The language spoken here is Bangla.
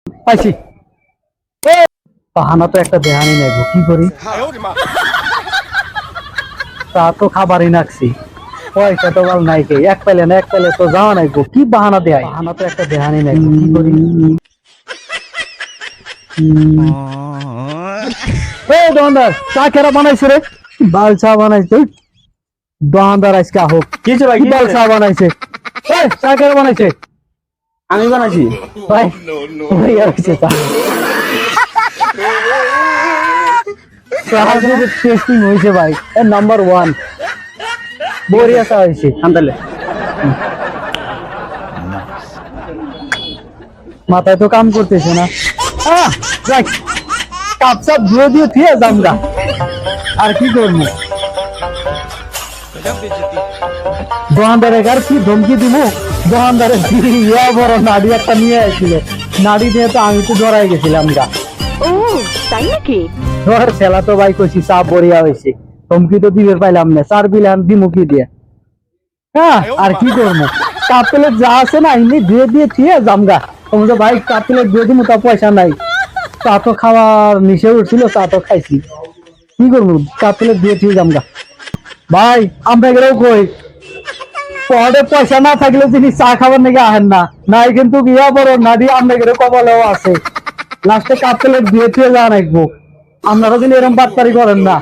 পাইছি। বাহানা তো একটা দেহানি নেব, কি করি? তা তো খাবারই নাকছি, পয়সা তো বল নাই, কে এক পেলে না এক পেলে তো যাওয়া নাই গো, কি বাহানা দেয়? বাহানা তো একটা দেহানি নেব, কি করি? দোকানদার চা কেরা বানাইছে রে? বাল চা বানাইছে দোকানদার, আজকে হোক কিছু ভাই, কি কিছু বাল চা বানাইছে? চা কেরা বানাইছে? আমি বানাইছি। ভাই ভাই আর হইছে চা। টেস্টিং হয়েছে ভাই, নাম্বার 1 বড়িয়া চা হয়েছে। আনতালে মাথায় তো কাম করতেছে না। যাক, কাপ চাপ ধুয়ে দিয়ে থিয়ে দামগা, আর কি করবো? দোকানদারের আর কি ধমকি দিব? দোকানদারের ইয়া বড় নাড়ি একটা নিয়ে আসছিল, নাড়ি দিয়ে তো আমি তো ধরাই গেছিলাম গা। ও তাই নাকি? ধর ছেলা তো ভাই কইছি চা বড়িয়া হয়েছে, ধমকি তো দিবে পাইলাম না, চার বিলান দিমুকি দিয়ে। আর কি করবো? কাপ প্লেট যা আছে না এমনি দিয়ে দিয়ে থিয়ে জামগা। তুমি তো ভাই কাপ প্লেট দিয়ে দিবো, তা পয়সা নাই। চা তো খাওয়ার নিচে উঠছিল, চা তো খাইছি, কি করবো? কাপ প্লেট দিয়ে থিয়ে জামগা। ভাই আমরা গেলেও কই পরে পয়সা না থাকলে যিনি চা খাবার নাকি আহেন না, নাই কিন্তু ইয়া বড় নাড়ি আমরা গেলে কপালেও আছে, লাস্টে কাপ প্লেট দিয়ে থিয়ে যা রাখবো। আপনারা যদি এরকম বাটপারি করেন না।